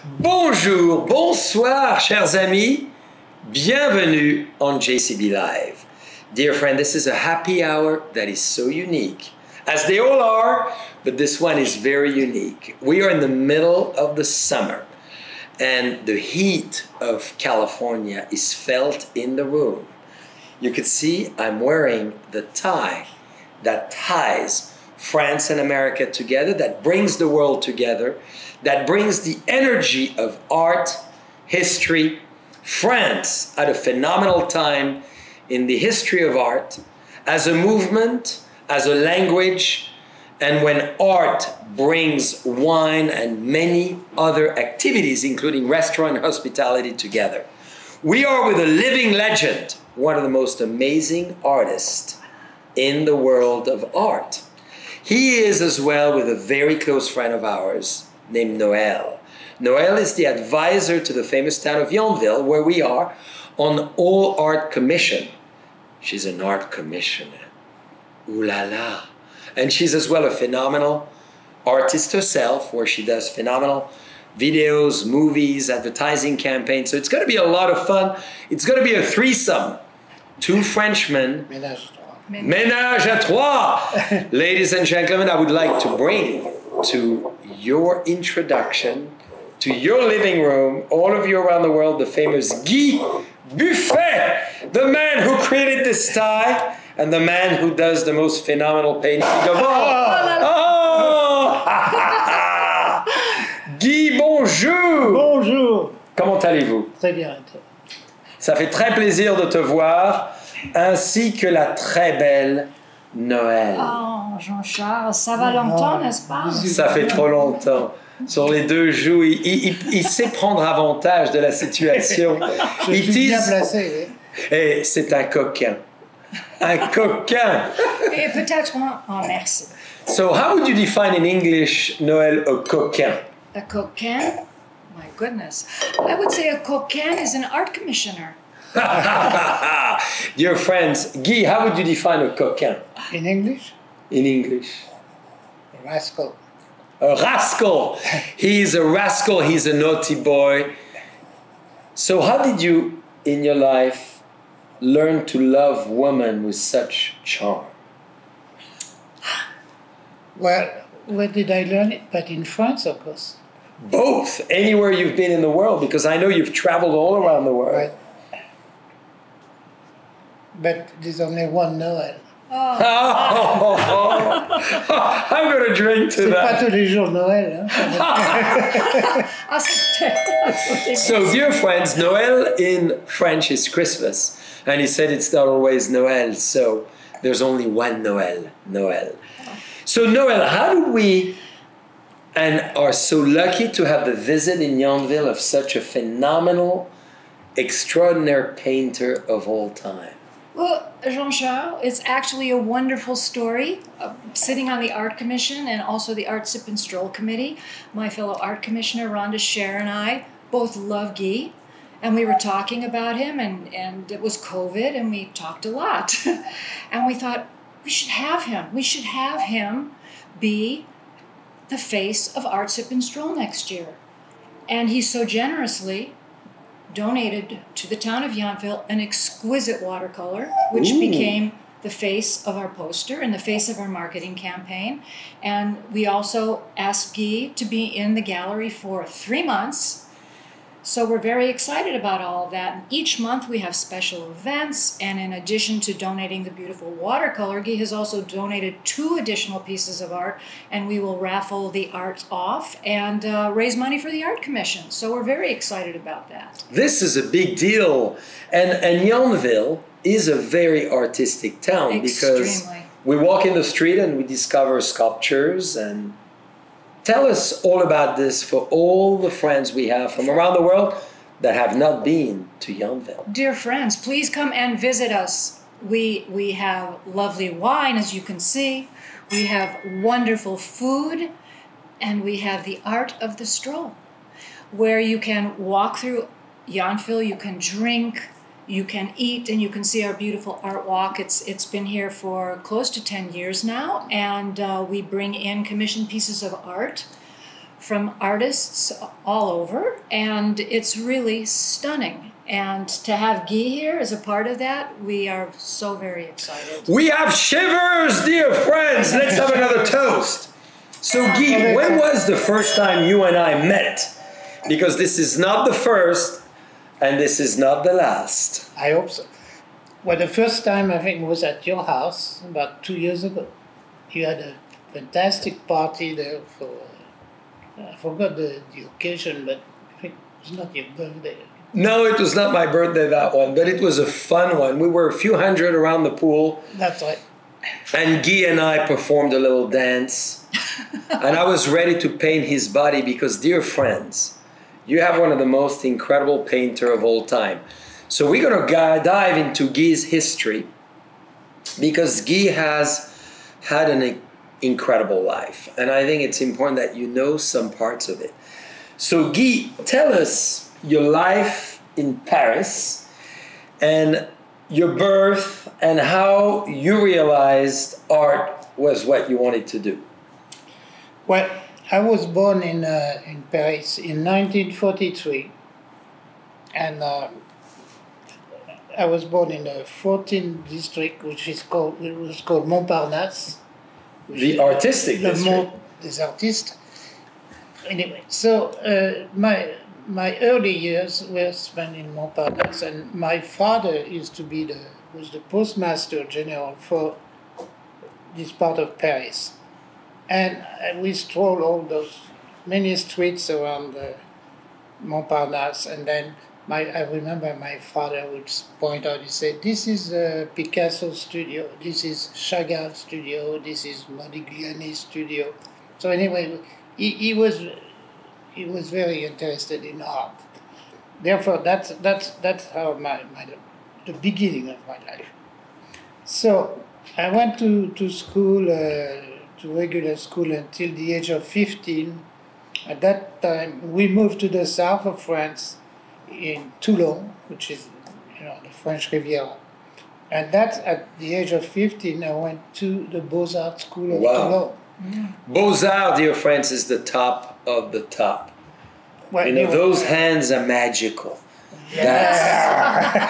Bonjour, bonsoir, chers amis. Bienvenue on JCB Live. Dear friend, this is a happy hour that is so unique, as they all are, but this one is very unique. We are in the middle of the summer, and the heat of California is felt in the room. You can see I'm wearing the tie that ties France and America together, that brings the world together, that brings the energy of art, history. France had a phenomenal time in the history of art, as a movement, as a language, and when art brings wine and many other activities, including restaurant and hospitality, together. We are with a living legend, one of the most amazing artists in the world of art. He is as well with a very close friend of ours named Noel. Noel is the advisor to the famous town of Yountville, where we are, on All Art Commission. She's an art commissioner. Ooh la la. And she's as well a phenomenal artist herself, where she does phenomenal videos, movies, advertising campaigns. So it's going to be a lot of fun. It's going to be a threesome. Two Frenchmen. Ménage à trois. Ladies and gentlemen, I would like to bring to your introduction, to your living room, all of you around the world, the famous Guy Buffet, the man who created this tie and the man who does the most phenomenal painting of all. Oh! Guy, bonjour! Bonjour! Comment allez-vous? Très bien. Ça fait très plaisir de te voir, ainsi que la très belle Noël. Oh, Jean-Charles, ça va longtemps, n'est-ce pas? Ça fait trop longtemps. Sur les deux joues, il sait prendre avantage de la situation. Je suis bien placé, oui. Et c'est un coquin. Un coquin. Et peut-être oh, merci. So how would you define in English, Noel, a coquin? A coquin? My goodness. I would say a coquin is an art commissioner. Dear friends, Guy, how would you define a coquin? In English? In English. A rascal. A rascal. He's a rascal. He's a naughty boy. So how did you, in your life, learn to love women with such charm? Well, where did I learn it? But in France, of course. Both. Anywhere you've been in the world, because I know you've traveled all around the world. Right. But there's only one Noel. Oh. I'm going to drink to C'est pas that. tous les jours Noël. Hein? So, dear friends, Noel in French is Christmas. And he said it's not always Noel, so there's only one Noel, Noel. So, Noel, how do we, and are so lucky to have the visit in Yountville of such a phenomenal, extraordinary painter of all time? Well, Jean-Charles, it's actually a wonderful story. Sitting on the Art Commission and also the Art Sip and Stroll Committee, my fellow Art Commissioner Rhonda Scher and I both love Guy. And we were talking about him, and it was COVID, and we talked a lot. And we thought, we should have him. We should have him be the face of Art Sip and Stroll next year. And he so generously donated to the town of Yountville an exquisite watercolor, which became the face of our poster and the face of our marketing campaign. And we also asked Guy to be in the gallery for 3 months. So we're very excited about all of that. And each month we have special events. And in addition to donating the beautiful watercolor, Guy has also donated 2 additional pieces of art. And we will raffle the art off and raise money for the Art Commission. So we're very excited about that. This is a big deal. And Yountville is a very artistic town. Because we walk in the street and we discover sculptures. And tell us all about this for all the friends we have from around the world that have not been to Yountville. Dear friends, please come and visit us. We have lovely wine, as you can see. We have wonderful food, and we have the art of the stroll, where you can walk through Yountville, you can drink, you can eat, and you can see our beautiful art walk. It's been here for close to 10 years now, and we bring in commissioned pieces of art from artists all over, and it's really stunning. And to have Guy here as a part of that, we are so very excited. We have shivers, dear friends. Let's have another toast. So, Guy, when was the first time you and I met? Because this is not the first, and this is not the last. I hope so. Well, the first time I think was at your house about 2 years ago. You had a fantastic party there for, I forgot the occasion, but I think it was not your birthday. No, it was not my birthday, that one, but it was a fun one. We were a few hundred around the pool. That's right. And Guy and I performed a little dance. And I was ready to paint his body because, dear friends, you have one of the most incredible painter of all time. So we're going to dive into Guy's history because Guy has had an incredible life. And I think it's important that you know some parts of it. So Guy, tell us your life in Paris and your birth and how you realized art was what you wanted to do. Well, I was born in Paris in 1943, and I was born in the 14th district, which was called Montparnasse. The artistic district. Des artistes. Anyway, so my early years were spent in Montparnasse, and my father was the postmaster general for this part of Paris. And we strolled all those many streets around Montparnasse, and then I remember my father would point out, he said, this is Picasso's studio, this is Chagall's studio, this is Modigliani's studio. So anyway, he was very interested in art. Therefore, that's how the beginning of my life. So I went to school, to regular school until the age of 15. At that time, we moved to the south of France, in Toulon, which is the French Riviera. And that's at the age of 15, I went to the Beaux-Arts School of Toulon. Yeah. Beaux-Arts, dear friends, is the top of the top. Well, Those hands are magical. Yeah.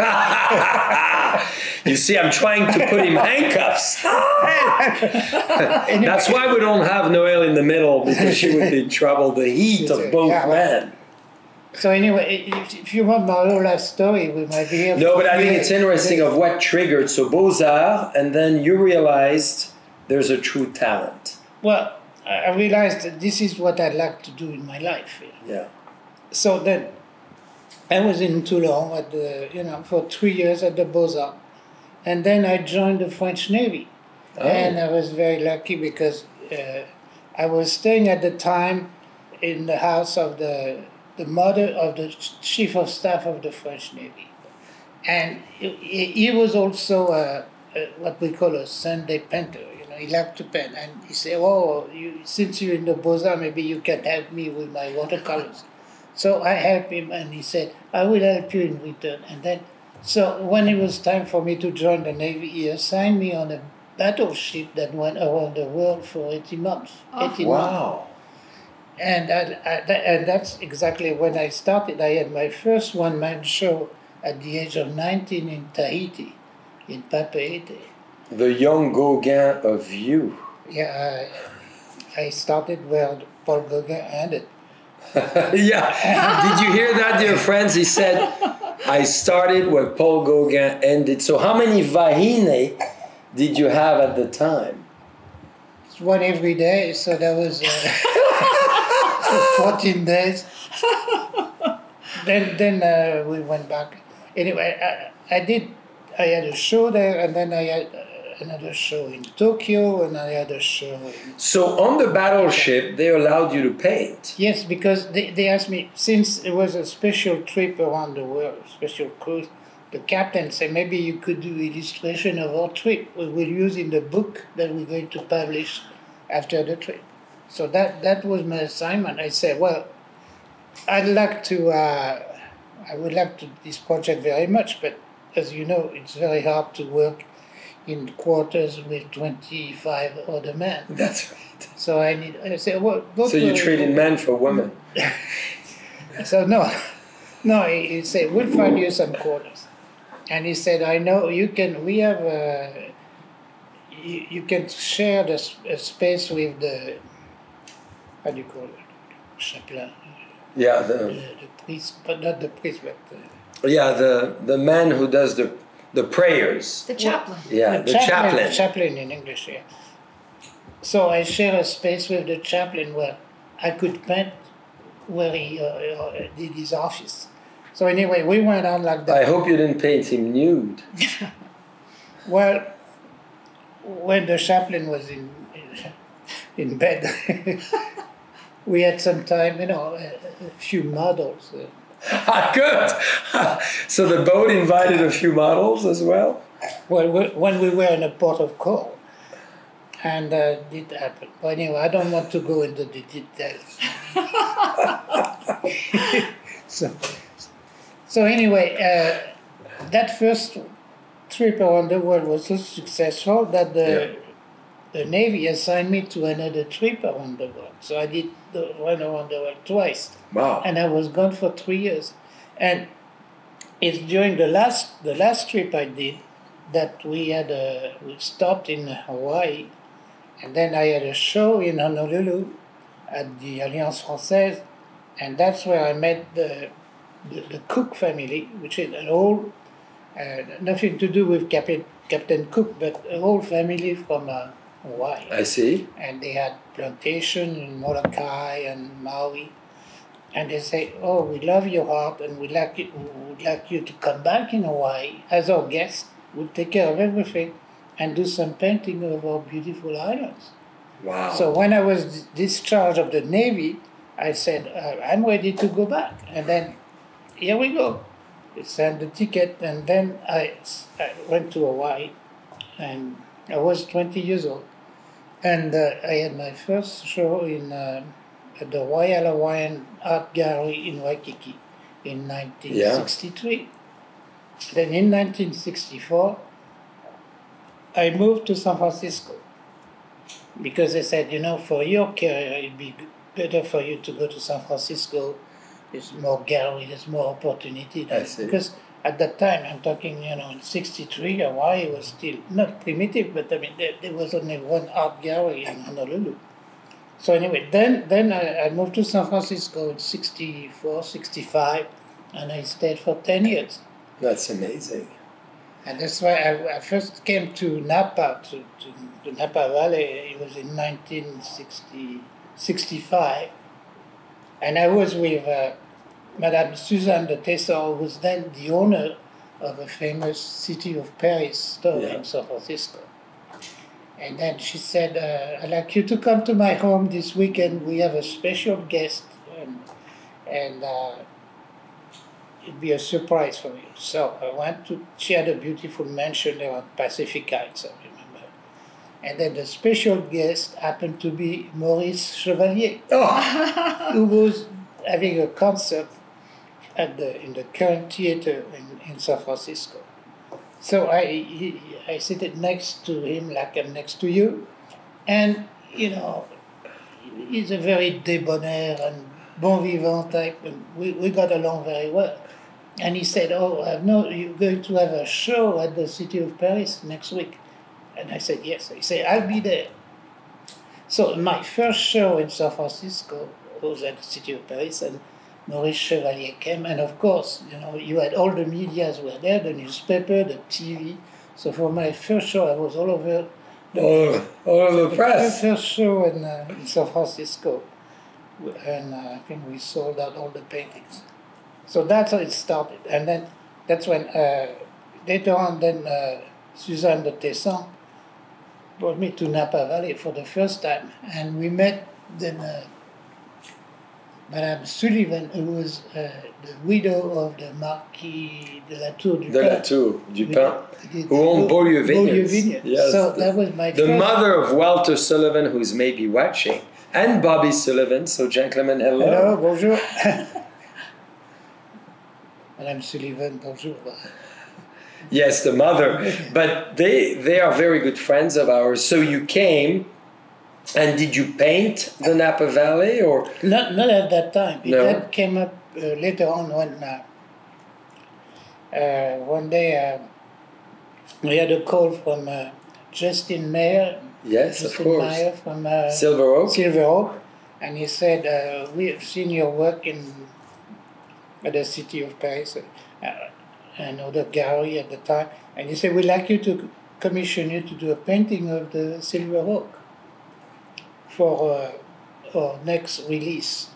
You see, I'm trying to put him handcuffs. That's why we don't have Noel in the middle, because she would be in trouble. The heat of both men. So anyway, if you want my whole life story, we might be here. No, but I think it's interesting of what triggered. So Beaux-Arts, and then you realized there's a true talent. Well, I realized that this is what I'd like to do in my life. Yeah. So then, I was in Toulon for 3 years at the Beaux-Arts, and then I joined the French Navy, and I was very lucky because I was staying at the time in the house of the mother of the chief of staff of the French Navy, and he was also what we call a Sunday painter. He liked to paint, and he said, "Oh, since you're in the Beaux-Arts, maybe you can help me with my watercolors." So I helped him, and he said, "I will help you in return." And then, so when it was time for me to join the Navy, he assigned me on a battleship that went around the world for 18 months. 18 months. And that's exactly when I started. I had my first one-man show at the age of 19 in Tahiti, in Papeete. The young Gauguin of you. Yeah, I started where Paul Gauguin ended. Yeah. Did you hear that, dear friends? He said, I started where Paul Gauguin ended. So how many vahine did you have at the time? It's one every day, so that was 14 days. Then we went back. Anyway, I had a show there, and then I had another show in Tokyo, and I had a show in... So on the battleship, they allowed you to paint? Yes, because they asked me, since it was a special trip around the world, special cruise, the captain said, maybe you could do illustration of our trip. We will use in the book that we're going to publish after the trip. So that was my assignment. I said, well, I would like to this project very much, but as you know, it's very hard to work in quarters with 25 other men. That's right. So I said, well, go So you traded men for women. So no, he said, we'll find you some quarters. And he said, I know you can, we have, you can share the space with the, how do you call it, chaplain. Yeah, The priest, but not the priest, but the man who does the prayers. The chaplain. Yeah, the chaplain. Chaplain in English, yeah. So I share a space with the chaplain where I could paint where he did his office. So anyway, we went on like that. I hope you didn't paint him nude. Well, when the chaplain was in bed, we had some time, a few models. Good. So the boat invited a few models as well? Well, when we were in a port of call, and it happened. But anyway, I don't want to go into the details. So anyway, that first trip around the world was so successful that the Navy assigned me to another trip around the world. So I did the run around the world twice. Wow. And I was gone for 3 years. And it's during the last trip I did that we stopped in Hawaii, and then I had a show in Honolulu at the Alliance Française, and that's where I met the Cook family, which is an old, nothing to do with Captain Cook, but a whole family from Hawaii. I see. And they had plantation in Molokai and Maui. And they say, oh, we love your art and we'd like you to come back in Hawaii as our guest. We'll take care of everything and do some painting of our beautiful islands. Wow. So when I was discharged of the Navy, I said, I'm ready to go back. And then, here we go. They sent the ticket, and then I went to Hawaii, and I was 20 years old. And I had my first show at the Royal Hawaiian Art Gallery in Waikiki in 1963. Yeah. Then in 1964, I moved to San Francisco because they said, for your career, it'd be better for you to go to San Francisco. There's more gallery, there's more opportunity. Because at that time, I'm talking, in 63, Hawaii was still not primitive, but I mean, there was only one art gallery in Honolulu. So anyway, then I moved to San Francisco in 64, 65, and I stayed for 10 years. That's amazing. And that's why I first came to Napa, to Napa Valley. It was in 1965. And I was with Madame Suzanne de Tesson, who was then the owner of a famous City of Paris store in San Francisco. And then she said, I'd like you to come to my home this weekend. We have a special guest, and it'd be a surprise for you. So I went to, she had a beautiful mansion there on Pacific Heights, I remember. And then the special guest happened to be Maurice Chevalier, who was having a concert in the current theater in San Francisco. So I sit next to him like I'm next to you, and he's a very debonair and bon vivant type, and we got along very well. And he said, oh, I know you're going to have a show at the City of Paris next week. And I said, yes. He said, I'll be there. So my first show in San Francisco was at the City of Paris, and Maurice Chevalier came. And of course, you had all the medias were there, the newspaper, the TV. So for my first show, I was all over all over the press. My first show in San Francisco. And I think we sold out all the paintings. So that's how it started. And then that's when, later on, Suzanne de Tesson brought me to Napa Valley for the first time. And we met then Madame Sullivan, who was the widow of the Marquis de la Tour du Pin, who owned Beaulieu Vineyards. Yes, so that was my the mother of Walter Sullivan, who's maybe watching, and Bobby Sullivan. So, gentlemen, hello. Hello, bonjour. Madame Sullivan, bonjour. Yes, the mother. But they are very good friends of ours. So you came, and did you paint the Napa Valley, or Not at that time. No. That came up later on when one day we had a call from Justin Mayer. yes, of Justin course, Mayer from Silver Oak? Silver Oak, and he said, "We have seen your work at the city of Paris, another gallery at the time, and he said we'd like you to commission you to do a painting of the Silver Oak for our next release."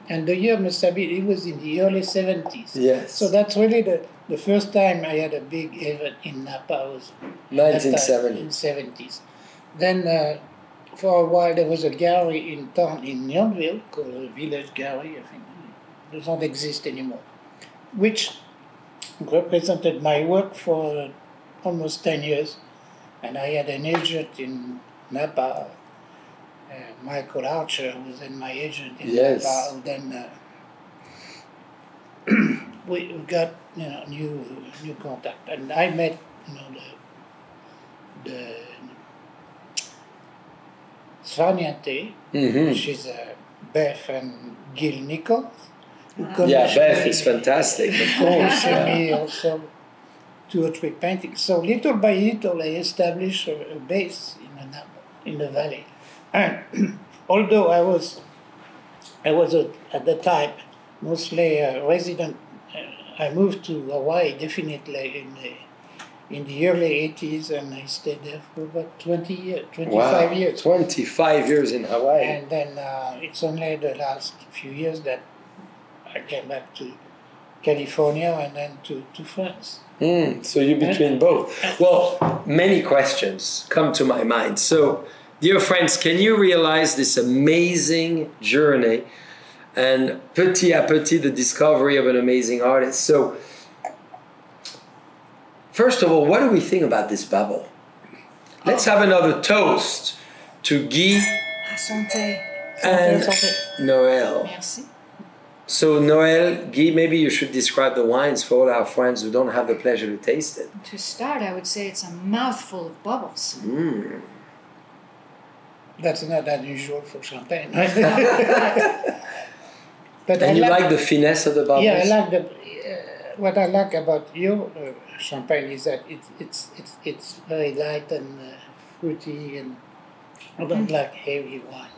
And the year must have been, it was in the early 70s. Yes. So that's really the first time I had a big event in Napa was 1970. in 70s. Then for a while there was a gallery in town in Yountville called the Village Gallery, I think. It doesn't exist anymore, which represented my work for almost 10 years. And I had an agent in Napa, Michael Archer, who was then my agent in Yes. Napa. And then we got new contact, and I met the Svaniante, which is Beth and Gil Nichols. Yeah, Beth is fantastic, of course. Sent me also 2 or 3 paintings. So little by little, I established a base in the valley. And although I was at the time mostly a resident, I moved to Hawaii definitely in the early 80s, and I stayed there for about 25 years. 25 years in Hawaii. And then it's only the last few years that I came back to California and then to France. So you're between both. Well, many questions come to my mind. So, dear friends, can you realize this amazing journey and petit à petit the discovery of an amazing artist? So, first of all, what do we think about this bubble? Let's have another toast to Guy Santé. and Noel. Merci. So, Noel, Guy, maybe you should describe the wines for all our friends who don't have the pleasure to taste it. To start, I would say it's a mouthful of bubbles. That's not unusual for champagne. But And you like the finesse of the bubbles? Yeah, I like what I like about your champagne is that it's very light and fruity, and I don't like heavy wine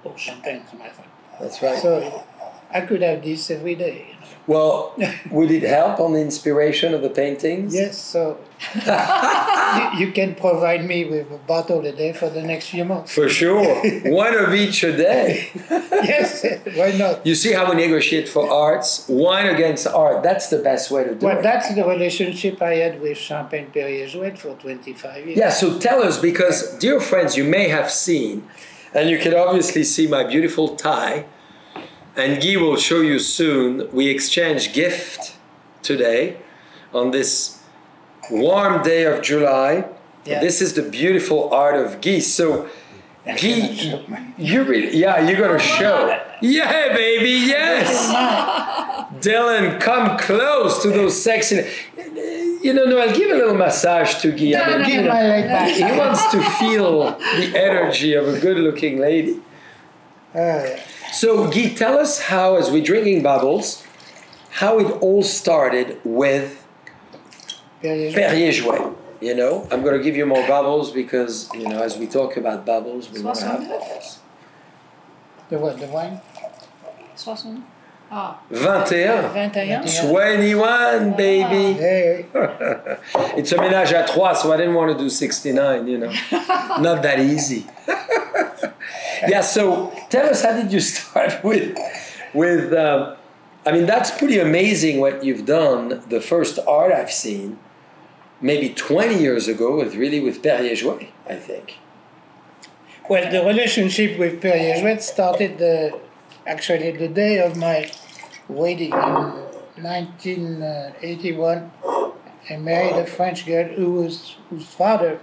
or champagne, as a matter of fact. That's right. So I could have this every day. Well, would it help on the inspiration of the paintings? Yes, so you can provide me with a bottle a day for the next few months. For sure. One of each a day. Yes, why not? You see how we negotiate for arts? Wine against art. That's the best way to do Well, it. that's the relationship I had with Champagne Perrier-Jouet for 25 years. Yeah, so tell us, because, dear friends, you may have seen, and you can obviously see my beautiful tie, and Guy will show you soon. We exchanged gift today on this warm day of July. Yeah. This is the beautiful art of Guy. So, Guy, you really, yeah, you're gonna show. Yeah, baby, yes. Dylan, come close to those sexy. You know, Noel, give a little massage to Guy. I mean, Give my leg back. he wants to feel the energy of a good-looking lady. So, Guy, tell us how, as we're drinking bubbles, how it all started with Perrier-Jouet. You know, I'm going to give you more bubbles because, you know, as we talk about bubbles, we want to have bubbles. The what, the wine? 60. Ah. 21. 21. 21, baby. Hey. It's a ménage à trois, so I didn't want to do 69, you know. Not that easy. Yeah, so tell us, how did you start with I mean, that's pretty amazing what you've done. The first art I've seen, maybe 20 years ago, was really with Perrier-Jouet, I think. Well, the relationship with Perrier-Jouet started actually the day of my wedding in 1981. I married a French girl whose father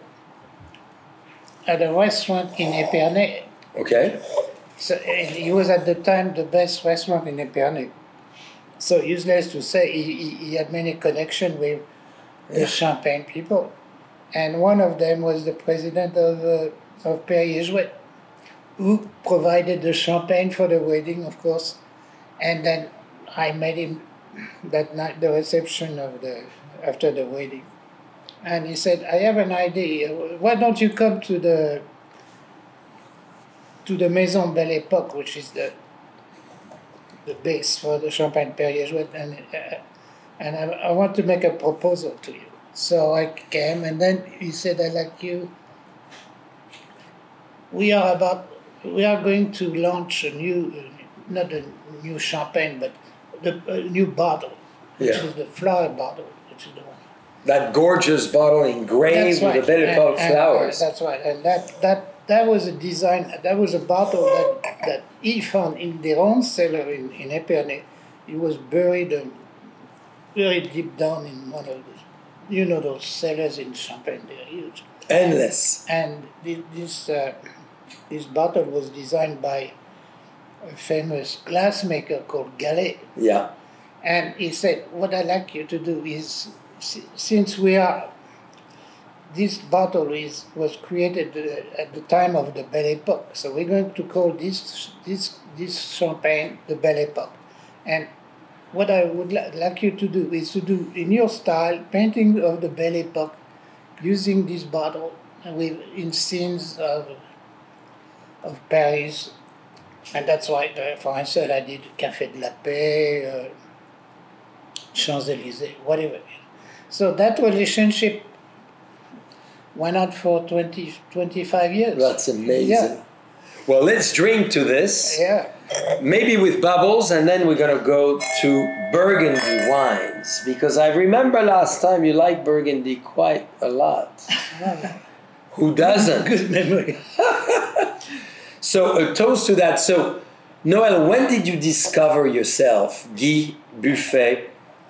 had a restaurant in Épernay. Okay. So he was at the time the best restaurant in Épernay. So useless to say, he had many connections with the champagne people. And one of them was the president of Perrier-Jouët, who provided the champagne for the wedding, of course. And then I met him that night, the reception after the wedding. And he said, I have an idea. Why don't you come to the Maison Belle Époque, which is the base for the Champagne Perrier-Jouët, and I want to make a proposal to you. So I came, and then he said, I like you. We are going to launch not a new champagne, but a new bottle, which is the flower bottle, which is the one. That gorgeous bottle engraved with the Belle Époque flowers. That's right, and that was a design. That was a bottle that he found in their own cellar in Épernay. It was buried very deep down in one of those, those cellars in Champagne. They're huge. Endless. And this bottle was designed by a famous glassmaker called Gallet. Yeah. And he said, what I'd like you to do is, since this bottle was created at the time of the Belle Époque, so we're going to call this champagne the Belle Époque. And what I would like you to do is to do, in your style, painting of the Belle Époque using this bottle in scenes of Paris. And that's why, for instance, I did Café de la Paix, Champs-Élysées, whatever. So that relationship went on for 25 years. That's amazing. Yeah. Well, let's drink to this. Yeah. Maybe with bubbles, and then we're going to go to Burgundy Wines, because I remember last time you liked Burgundy quite a lot. Who doesn't? Good memory. So a toast to that. So, Noel, when did you discover yourself, Guy Buffet,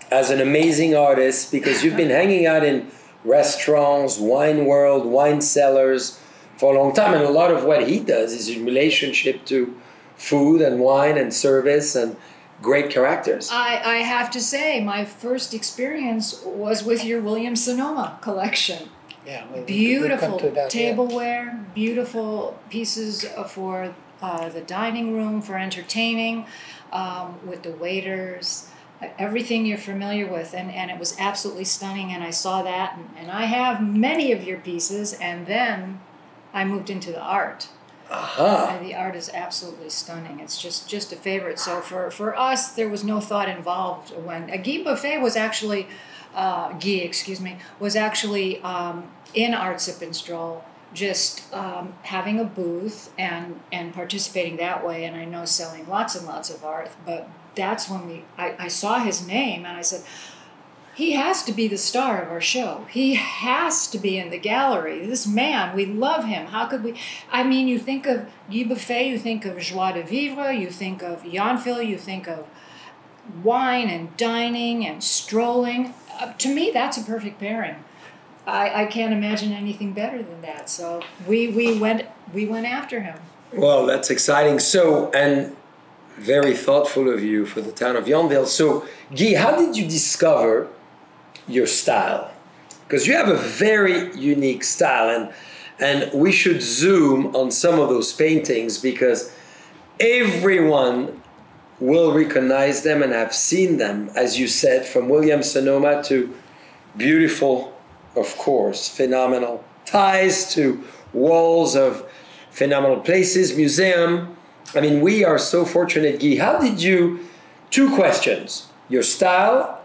as an amazing artist? Because you've been hanging out in restaurants, wine world, wine cellars for a long time, and a lot of what he does is in relationship to food and wine and service and great characters. I have to say, my first experience was with your William Sonoma collection. Yeah, Beautiful that, tableware, beautiful pieces for the dining room, for entertaining, with the waiters, everything you're familiar with, and it was absolutely stunning, and I saw that, and I have many of your pieces, and then I moved into the art. Aha. The art is absolutely stunning. It's just a favorite. So for us, there was no thought involved when Guy Buffet was actually, was actually in Art Sip and Stroll, just having a booth and participating that way. And I know selling lots and lots of art, but that's when I saw his name and I said, he has to be the star of our show. He has to be in the gallery. This man, we love him. How could we? I mean, you think of Guy Buffet, you think of joie de vivre, you think of Yountville, you think of wine and dining and strolling. To me, that's a perfect pairing. I can't imagine anything better than that. So we went after him. Well, that's exciting. So, and very thoughtful of you for the town of Yountville. So, Guy, how did you discover your style? Because you have a very unique style, and we should zoom on some of those paintings because everyone will recognize them and have seen them, as you said, from William Sonoma to beautiful, of course, phenomenal ties to walls of phenomenal places, museum. I mean, we are so fortunate, Guy. How did you, two questions, your style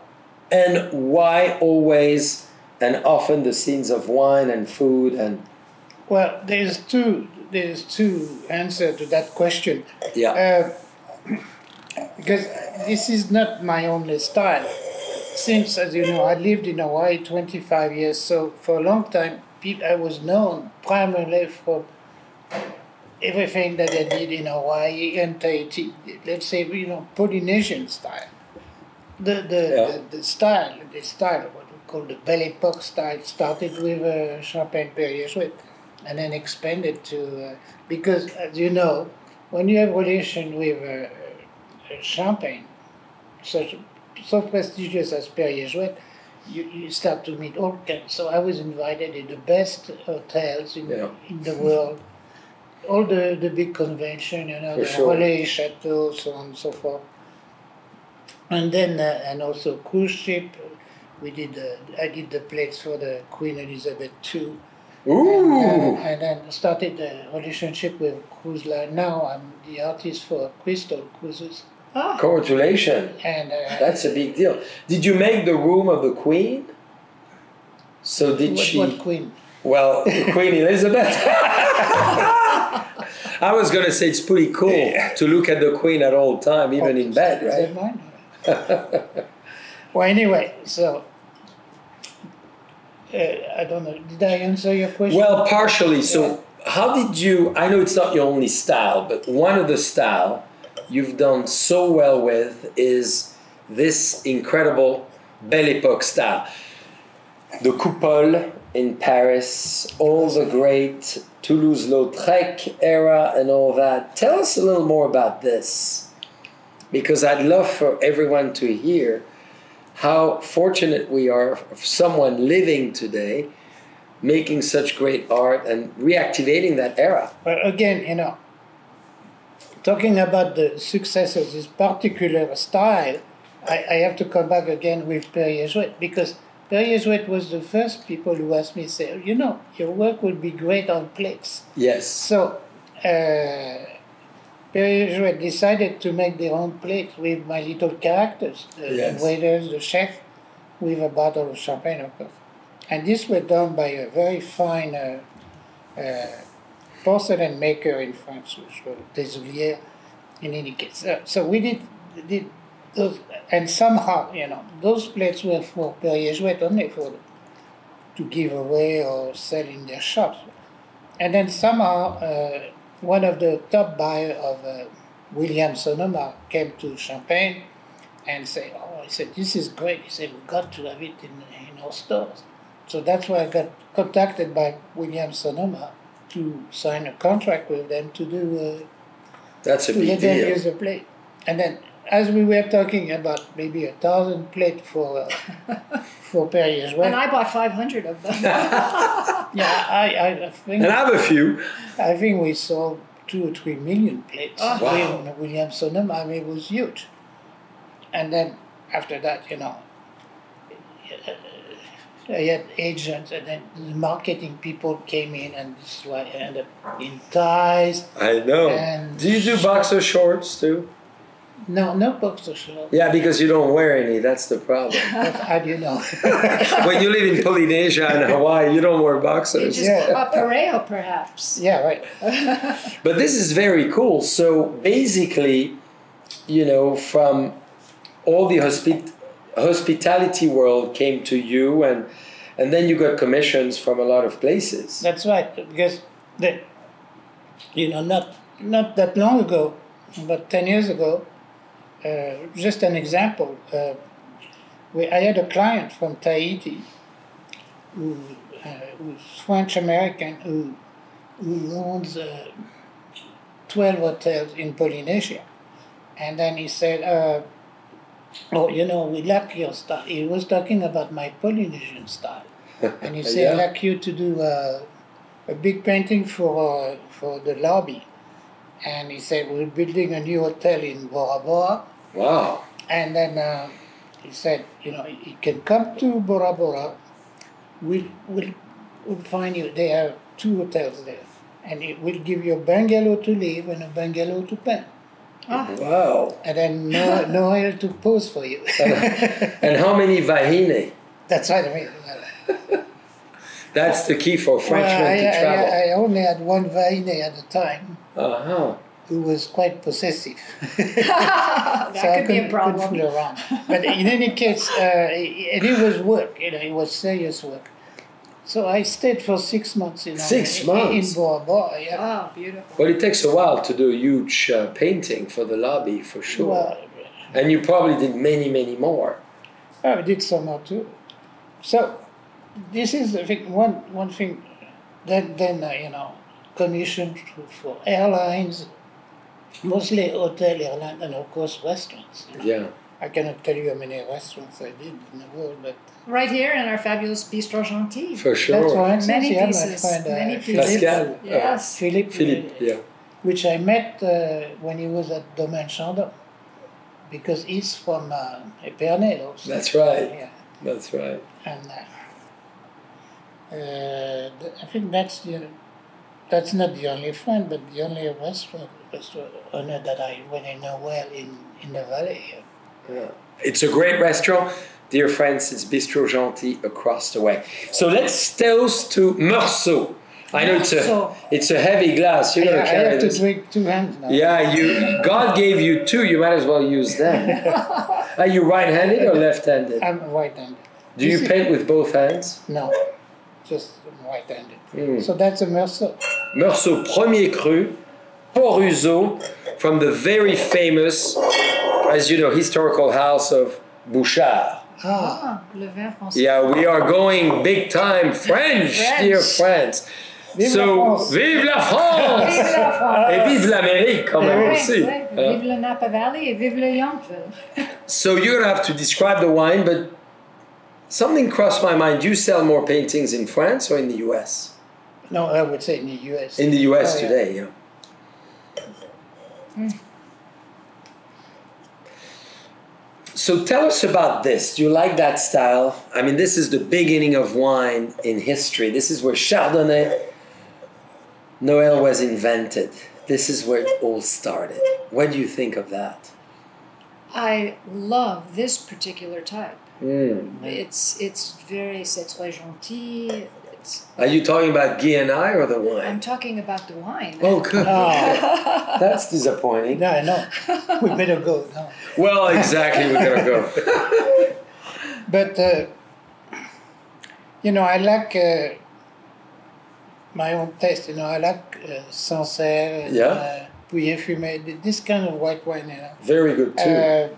and why always and often the scenes of wine and food and... Well, there's two answers to that question. Yeah. Because this is not my only style. Since, as you know, I lived in Hawaii 25 years, so for a long time I was known primarily for everything that I did in Hawaii and Tahiti. Let's say, Polynesian style. The style, what we call the Belle Époque style, started with Champagne Perrier-Jouët and then expanded to, because as you know, when you have relation with champagne, so prestigious as Perrier-Jouët, you start to meet all kinds. So I was invited in the best hotels in the world, all the big convention, the Relais, Chateau, so on and so forth. And then, and also cruise ship. I did the plates for the Queen Elizabeth II. Ooh! And then started a relationship with cruise line. Now I'm the artist for Crystal Cruises. Ah. Congratulations. And that's a big deal. Did you make the room of the Queen? So did she? What Queen? Well, Queen Elizabeth. I was going to say it's pretty cool to look at the Queen at all time, even in bed, right? Well, anyway, so I don't know. Did I answer your question? Well, partially. So how did you, I know it's not your only style, but one of the style you've done so well with is this incredible Belle Époque style. The Coupole in Paris, all the great Toulouse-Lautrec era and all that. Tell us a little more about this, because I'd love for everyone to hear how fortunate we are of someone living today making such great art and reactivating that era. Well, again, talking about the success of this particular style, I have to come back again with Perrier-Jouët, because Perrier-Jouët was the first people who asked me, say, your work would be great on plates. Yes. So Perrier-Jouët decided to make their own plates with my little characters, the waiters, the chef, with a bottle of champagne, of course. And this was done by a very fine porcelain maker in France, which was Desoulières, in any case. So we did those, and somehow, those plates were for Perrier-Jouët only to give away or sell in their shops. And then somehow, one of the top buyers of William Sonoma came to Champagne and said, he said, this is great. He said, we've got to have it in our stores. So that's why I got contacted by William Sonoma to sign a contract with them to do that's a big let deal. them use the plate. And then, as we were talking about maybe 1,000 plates for Perrier-Jouët. And I bought 500 of them. Yeah, I think. And I have a few. I think we sold 2 or 3 million plates with William Sonoma. I mean, it was huge. And then after that, I had agents, and then the marketing people came in, and this is why I ended up in ties. I know. And do you do boxer shorts too? No boxer shorts. Yeah, because you don't wear any. That's the problem. How do you know? When you live in Polynesia and Hawaii, you don't wear boxers. A pareo, perhaps. Yeah, right. But this is very cool. So basically, from all the hospitality world came to you, and then you got commissions from a lot of places. That's right, because not that long ago, about 10 years ago, just an example, I had a client from Tahiti who's French-American who owns 12 hotels in Polynesia. And then he said, we like your style. He was talking about my Polynesian style. And he said, I'd like you to do a big painting for the lobby. And he said, we're building a new hotel in Bora Bora. Wow. And then he said, you can come to Bora Bora. We'll find you. They have 2 hotels there. And we'll give you a bungalow to live and a bungalow to paint. Wow. And then Noel to pose for you. And how many vahine? That's right. I mean, that's the key for Frenchmen to travel. I only had one vahine at the time. Uh-huh. Who was quite possessive. That could be a problem. Couldn't fool around. But in any case, it was work. It was serious work. So I stayed for 6 months. 6 months? In Bora Bora, yeah. Oh, beautiful. Well, it takes a while to do a huge painting for the lobby, for sure. Well, and you probably did many, many more. I did some more too. So this is, I think, one thing. Then commissioned for airlines, mostly hotel, airline, and of course restaurants. Yeah. I cannot tell you how many restaurants I did in the world, but Right here in our fabulous Bistro Gentil. For sure. that's for instance, Many yeah, pieces, my friend many Philippe, pieces. Pascal. Yes. Philippe, Yeah. which I met when he was at Domaine Chandon, because he's from Epernay also. That's right. Yeah, That's right. and I think that's not the only friend, but the only restaurant owner that I really know well in the valley here. Yeah. It's a great restaurant. Dear friends, it's Bistro Gentil across the way. So let's toast to Meursault. I know it's a heavy glass. You're I gonna carry have to this. drink 2 hands now. Yeah, God gave you 2. You might as well use them. Are you right-handed or left-handed? I'm right-handed. Do you paint with both hands? No, just right-handed. Mm. So that's a Meursault. Meursault Premier Cru, Port-Ruzeau, from the very famous, as you know, historical house of Bouchard. Ah, le vin français. Yeah, we are going big time French, dear friends. Vive So, la France. vive la France! Vive la France. Et vive l'Amérique quand même Ouais, aussi. ouais. Hein? Vive le Napa Valley et vive le Yountville. So you're gonna have to describe the wine, but something crossed my mind. Do you sell more paintings in France or in the US? No, I would say in the U.S. In the US Oh, yeah. today, yeah. So tell us about this. Do you like that style? I mean, this is the beginning of wine in history. This is where Chardonnay, Noel was invented. This is where it all started. What do you think of that? I love this particular type. Mm. C'est très gentil. Are you talking about Guy and I or the I'm wine? talking about the wine. Oh, good. Oh, That's disappointing. yeah, I know. We better go now. Well, exactly, we're gonna go. But, I like my own taste. I like Sancerre, Yeah. Pouillet Fumé, this kind of white wine. Very good too.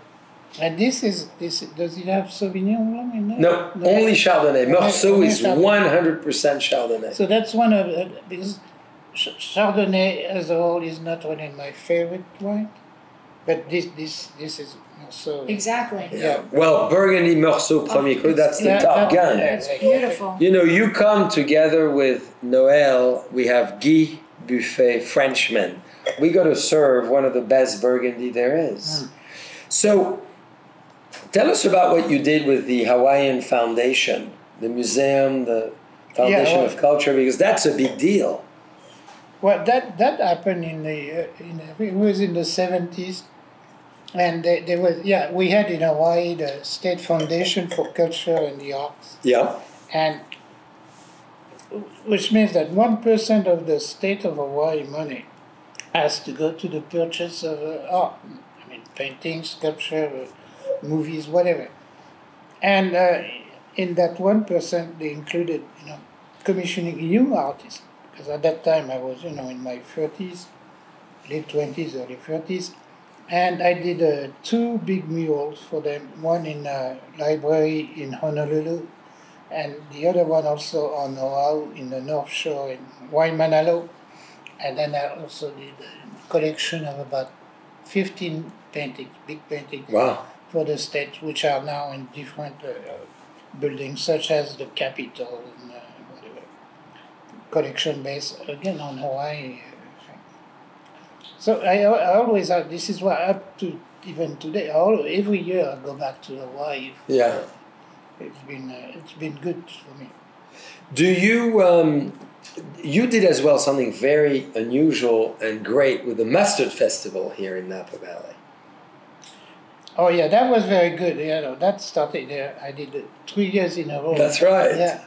And this does it have Sauvignon Blanc in there? No, only Chardonnay. Meursault Only is Chardonnay. 100% Chardonnay. So that's one of because Chardonnay as a whole is not one of my favorite wine, but this is also Exactly. Yeah. Well, Burgundy Meursault Premier Cru, that's the top gun. It's beautiful. You know, you come together with Noel, we have Guy Buffet, Frenchman. We got to serve one of the best Burgundy there is. Mm. So, tell us about what you did with the Hawaiian Foundation, the museum, the Foundation of Culture, because that's a big deal. Well, that happened it was in the 70s, and we had in Hawaii the State Foundation for Culture and the Arts, Yeah. and which means that 1% of the state of Hawaii money has to go to the purchase of art. I mean, paintings, sculpture, movies, whatever. And in that 1%, they included, commissioning young artists. Because at that time I was, in my 30s, late 20s, early 30s. And I did 2 big murals for them. One in a library in Honolulu, and the other one also on Oahu in the North Shore in Waimanalo. And then I also did a collection of about 15 paintings, big paintings. Wow. For the state, which are now in different buildings, such as the Capitol and whatever. Collection based again on Hawaii. So I always have. This is why up to even today, every year I go back to Hawaii. Yeah. It's been good for me. Do you you did as well something very unusual and great with the Mustard Festival here in Napa Valley. Oh yeah, that was very good. That started there. I did it 3 years in a row. That's right. Yeah.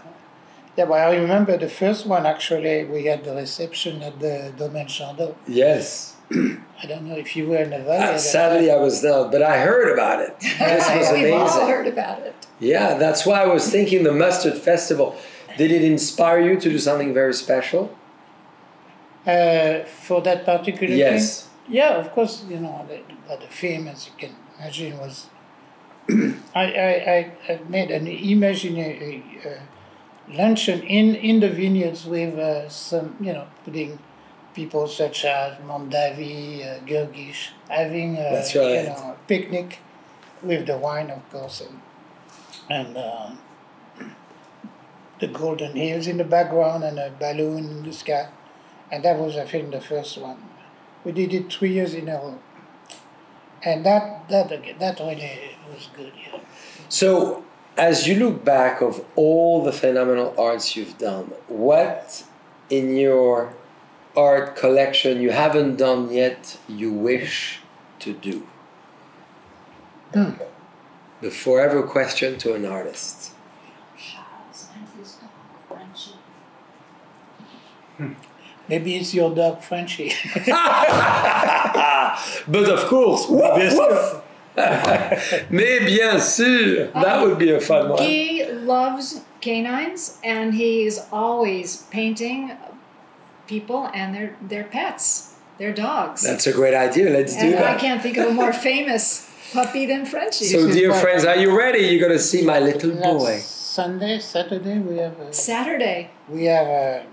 Yeah, but I remember the first one actually. We had the reception at the Domaine Chandon. Yes. I don't know if you were in the valley. Sadly, I was not, but I heard about it. This was We've all amazing. heard about it. Yeah, that's why I was thinking the Mustard Festival. Did it inspire you to do something very special? For that particular Yes. thing? Yeah, of course. The fame, as you can imagine, was. I made an imaginary luncheon in the vineyards with some, putting people such as Mondavi, Gurgish, having That's right. a picnic with the wine, of course, and the golden hills in the background and a balloon in the sky. And that was, I think, the first one. We did it 3 years in a row. And that really was good, yeah. So, as you look back of all the phenomenal arts you've done, what in your art collection you haven't done yet you wish to do? The forever question to an artist. Charles and his dog, Frenchie. Maybe it's your dog, Frenchie. But of course, woof, woof. Mais bien sûr, that would be a fun one. Guy loves canines, and he's always painting people and their pets, their dogs. That's a great idea. Let's do And that. I can't think of a more famous puppy than Frenchie. So, dear friends, are you ready? You're going to see my little boy. Saturday, we have a... Saturday. We have a...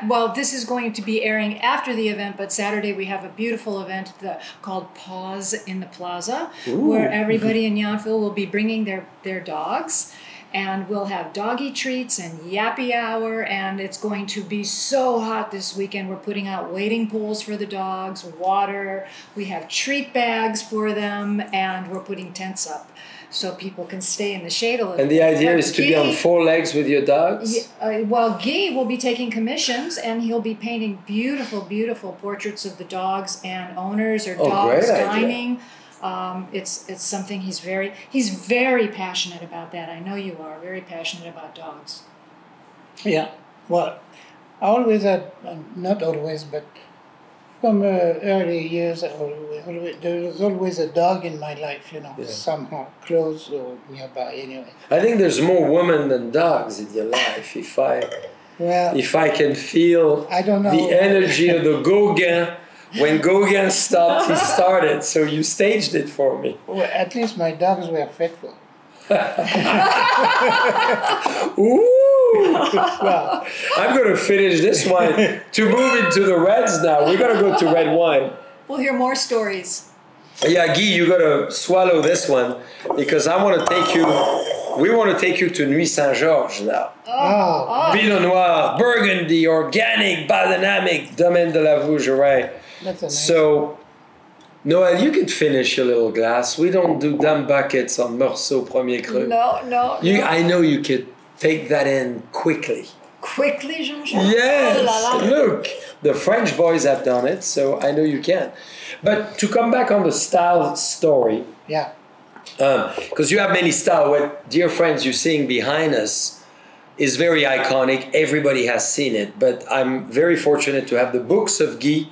Well, this is going to be airing after the event, but Saturday we have a beautiful event called Pause in the Plaza, where everybody in Yountville will be bringing their dogs, and we'll have doggy treats and yappy hour, and it's going to be so hot this weekend. We're putting out wading pools for the dogs, water, we have treat bags for them, and we're putting tents up so people can stay in the shade a little bit. And the idea is to be on 4 legs with your dogs? Well, Guy will be taking commissions, and he'll be painting beautiful, beautiful portraits of the dogs and owners or dogs dining. It's something he's very passionate about that. I know you are very passionate about dogs. Yeah, well, I always had, not always, but from early years, there was always a dog in my life, somehow close or nearby anyway. I think there's more women than dogs in your life. If I can feel the energy of the Gauguin. When Gauguin stopped, he started. So you staged it for me. Well, at least my dogs were faithful. Ooh! Well, I'm going to finish this one to move into the reds now. We're going to go to red wine. We'll hear more stories. Yeah, Guy, you got to swallow this one because we want to take you to Nuit Saint-Georges now. Pinot Noir, Burgundy, organic, biodynamic, Domaine de la Vougeray. That's a nice So, Noel, you could finish your little glass. We don't do dumb buckets on Morceau Premier Cru. No. I know you could take that in quickly. Quickly, Jean-Jacques? Yes. Oh, la, la. Look, the French boys have done it, so I know you can. But to come back on the style story, yeah, because you have many styles. What, dear friends, you're seeing behind us is very iconic. Everybody has seen it, but I'm very fortunate to have the books of Guy.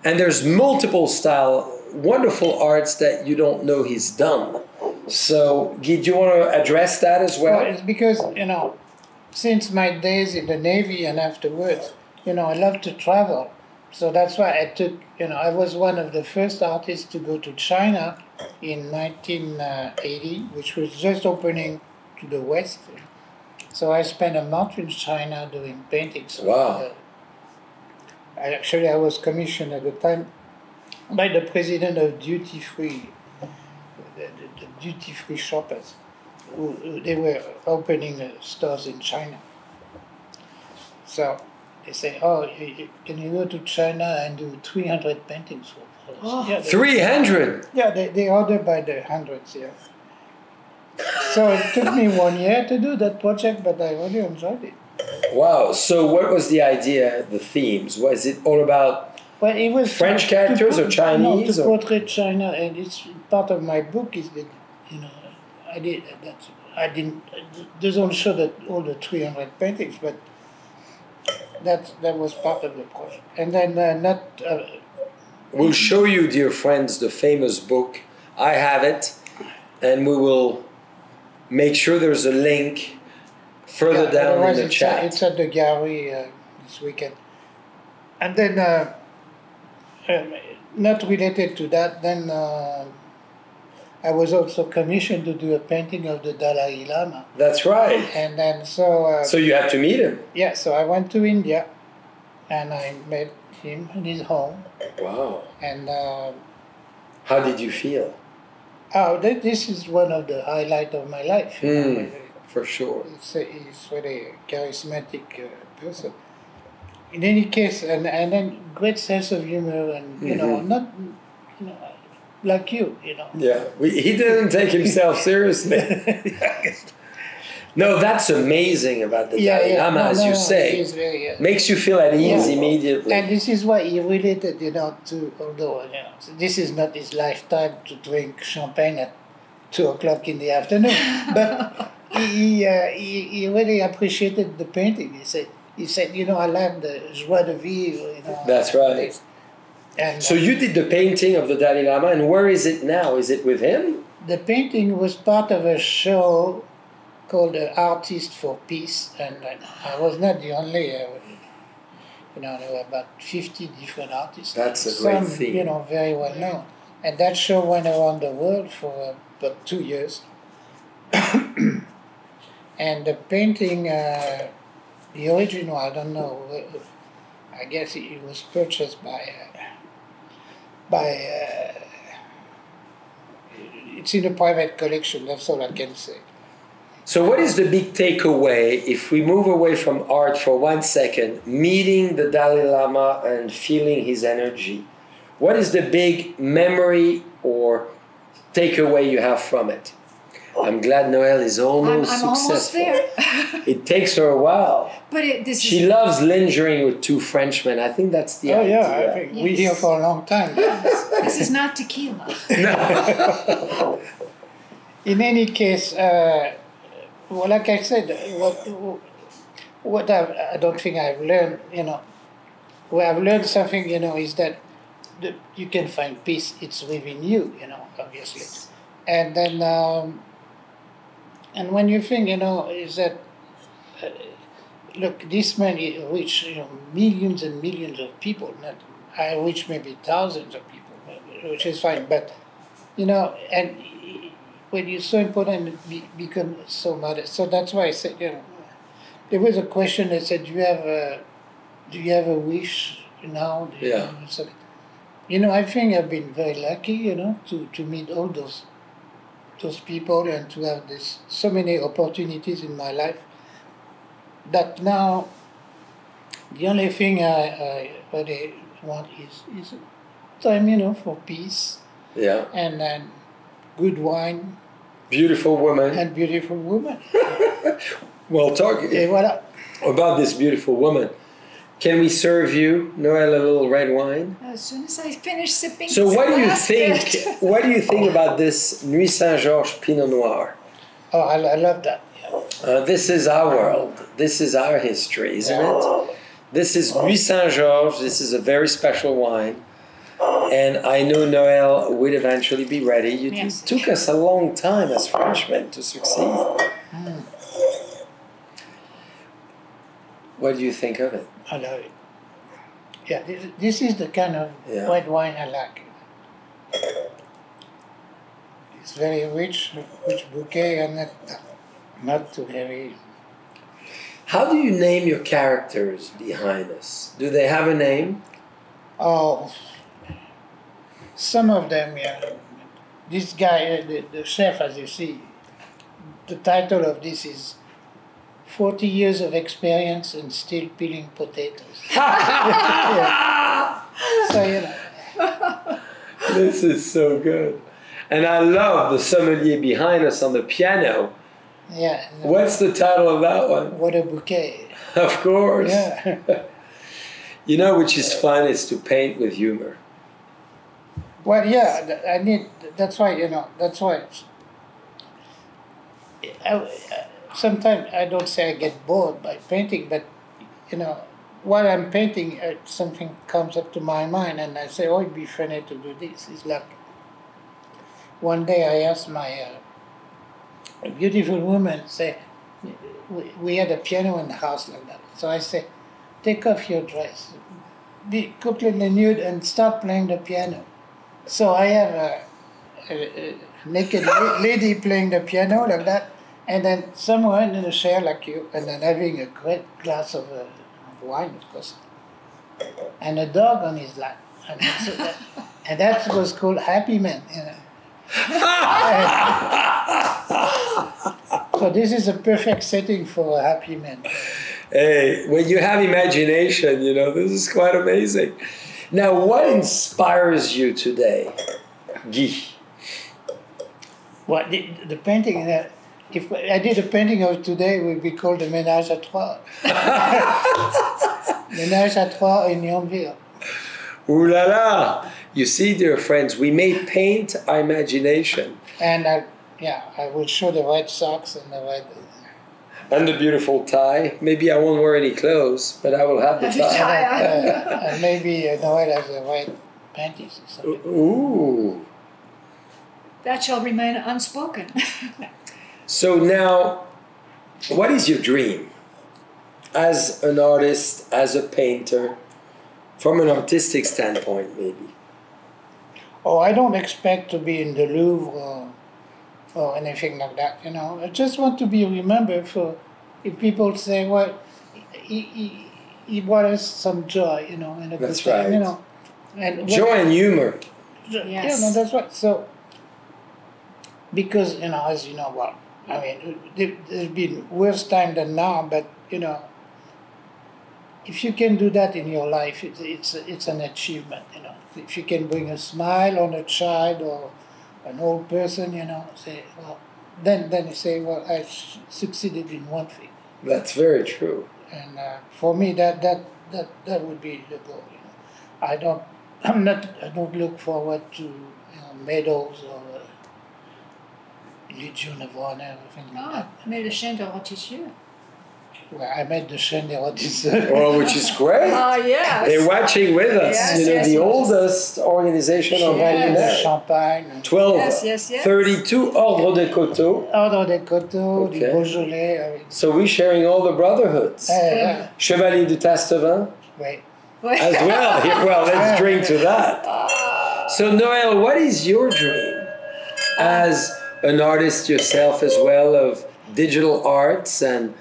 And there's multiple style, wonderful arts that you don't know he's done. So, Guy, do you want to address that as well? Well, it's because, since my days in the Navy and afterwards, I love to travel. So that's why I took, I was one of the first artists to go to China in 1980, which was just opening to the West. So I spent a month in China doing paintings. Wow. I was commissioned at the time by the president of Duty Free, the Duty Free shoppers. They were opening stores in China. So they say, can you go to China and do 300 paintings for us? Oh. Yeah, 300? Yeah, they order by the hundreds, yeah. So it took me 1 year to do that project, but I really enjoyed it. Wow. So what was the idea, the themes? Was it all about it was French characters or Chinese? No, to portray China, and it's part of my book is that, I didn't, doesn't show that all the 300 paintings, but that was part of the project. And then We'll show you, dear friends, the famous book. I have it, and we will make sure there's a link further down in the chat. It's at the gallery this weekend. And then, not related to that, then I was also commissioned to do a painting of the Dalai Lama. That's right. And then so you had to meet him. Yeah, so I went to India, and I met him in his home. Wow. And How did you feel? Oh, this is one of the highlights of my life. For sure. He's really charismatic person. In any case, and then great sense of humor, and you know, not like you know. Yeah, he didn't take himself seriously. No, that's amazing about the Dalai Lama, as you say. Very, makes you feel at ease immediately. And this is why he related, to, although this is not his lifetime to drink champagne at 2:00 in the afternoon, but he really appreciated the painting. He said, I like the joie de vivre. That's right. And so you did the painting of the Dalai Lama, and where is it now? Is it with him? The painting was part of a show called Artist for Peace, and I was not the only. There were about 50 different artists. That's a great theme. Some, very well known. And that show went around the world for about 2 years. And the painting, the original, I don't know. I guess it was purchased by. It's in a private collection. That's all I can say. So what is the big takeaway if we move away from art for 1 second, meeting the Dalai Lama and feeling his energy? What is the big memory or takeaway you have from it? I'm glad Noel is almost successful. I'm almost there. It takes her a while. But she loves lingering with two Frenchmen. I think that's the idea. Oh yeah, I think we're here for a long time. This is not tequila. No. In any case, well, like I said, what I don't think I've learned, where I've learned something, is that you can find peace. It's within you, obviously. And then, and when you think, is that, look, this man reached, millions and millions of people. I reach maybe thousands of people, which is fine. But, and when you're so important, it becomes so modest. So that's why I said, there was a question that said, do you have a wish now? Yeah. I think I've been very lucky, to meet all those people and to have so many opportunities in my life that now the only thing I really want is time, for peace. Yeah. And then good wine. Beautiful woman. And beautiful woman. Well, talk about this beautiful woman. Can we serve you, Noel, a little red wine? As soon as I finish sipping. So what do you think? What do you think about this Nuit Saint-Georges Pinot Noir? Oh, I love that. Yeah. This is our world. This is our history, isn't it? This is Nuit Saint-Georges. This is a very special wine. And I know Noel would eventually be ready. It took us a long time as Frenchmen to succeed. What do you think of it? I love it. Yeah, this is the kind of white wine I like. It's very rich bouquet and not too heavy. How do you name your characters behind us? Do they have a name? Oh, some of them, yeah. This guy, the chef, as you see, the title of this is 40 years of experience and still peeling potatoes. Yeah. So, This is so good. And I love the sommelier behind us on the piano. Yeah. What's the title of that one? What a bouquet. Of course. Yeah. Which is fun is to paint with humor. Well, yeah, that's why, that's why. Sometimes I don't say I get bored by painting, but, while I'm painting, something comes up to my mind and I say, oh, it'd be funny to do this. It's like, one day I asked my beautiful woman, we had a piano in the house like that. So I say, take off your dress, be completely nude and start playing the piano. So I have a naked lady playing the piano like that, and then someone in a chair like you, and then having a great glass of wine, of course, and a dog on his lap. And that was called Happy Man. You know. So this is a perfect setting for a happy man. Hey, when you have imagination, you know, this is quite amazing. Now, what inspires you today, Guy? Well, the painting that, if I did a painting of today, it would be called the Ménage à Trois. Ménage à Trois in Yountville. Ooh la la! You see, dear friends, we may paint our imagination. And I will show the white socks and the white... And the beautiful tie. Maybe I won't wear any clothes, but I will have the tie. And maybe Noel has the white panties or something. Ooh. That shall remain unspoken. So now, what is your dream? As an artist, as a painter, from an artistic standpoint, maybe? Oh, I don't expect to be in the Louvre or anything like that, you know. I just want to be remembered for, if people say, well, he brought us some joy, you know, and a good time, right. you know. And joy and humor. Yes. Yeah, no, that's right. So, because, you know, as you know, well, I mean, there's been worse time than now, but, you know, if you can do that in your life, it's an achievement, you know. If you can bring a smile on a child or an old person, you know, say, well, then you say, well, I succeeded in one thing. That's very true. And for me, that would be the goal, you know. I don't look forward to, you know, medals or Legion of Honor or anything like that. Mais le chien de rôtisseur. Well, I made the chaîne des rôtisseurs. Well, which is great. Yes. They're watching with us. Yes, you know, yes, the yes. oldest organization of Valinor. Champagne. 12, Yes. 32 Ordre des Coteaux. Ordre des Coteaux, Okay. du Beaujolais. I mean, So we're sharing all the brotherhoods. Chevalier du Tastevin wait. as well. Well, let's drink to that. So Noel, what is your dream as an artist yourself as well of digital arts and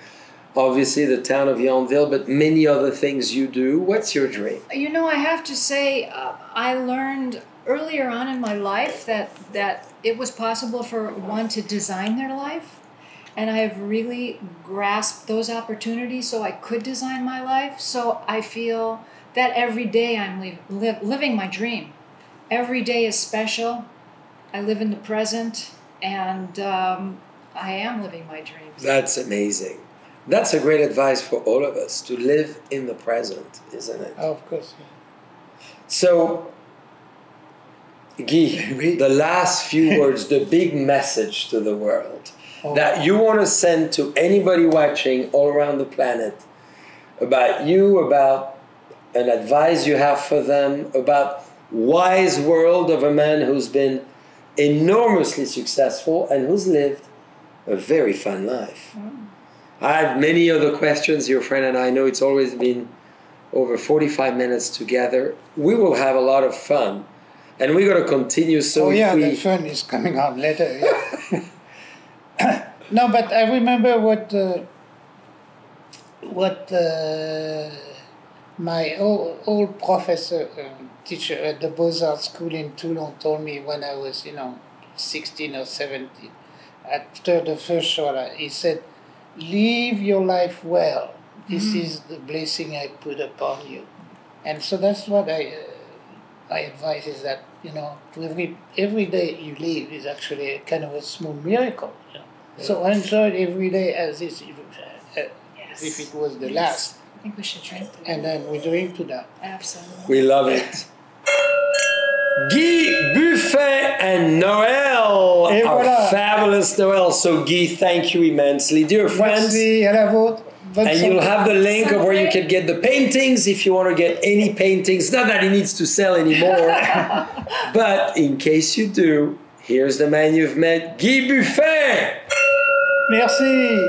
obviously the town of Yountville, but many other things you do? What's your dream? You know, I have to say, I learned earlier on in my life that it was possible for one to design their life. And I have really grasped those opportunities so I could design my life. So I feel that every day I'm living my dream. Every day is special. I live in the present, and I am living my dreams. That's amazing. That's a great advice for all of us, to live in the present, isn't it? Oh, of course. So, Guy, the last few words, the big message to the world that you want to send to anybody watching all around the planet about you, about an advice you have for them, about wise world of a man who's been enormously successful and who's lived a very fun life. I have many other questions, your friend and I know it's always been over 45 minutes together. We will have a lot of fun, and we're going to continue. So the fun is coming on later. Yeah. No, but I remember what my old professor, teacher at the Beaux-Arts school in Toulon told me when I was, 16 or 17. After the first show, he said, live your life well. This is the blessing I put upon you. And so that's what my advice is, that, every day you live is actually a kind of a small miracle. So enjoy every day as if it was the last. I think we should drink to that. And then we drink to that. Absolutely. We love it. Guy Buffet and Noel, our fabulous Noel. So Guy, thank you immensely. Dear friends, merci, à la vôtre. and you'll have the link of where you can get the paintings if you want to get any paintings. Not that he needs to sell anymore, but in case you do, here's the man you've met, Guy Buffet. Merci.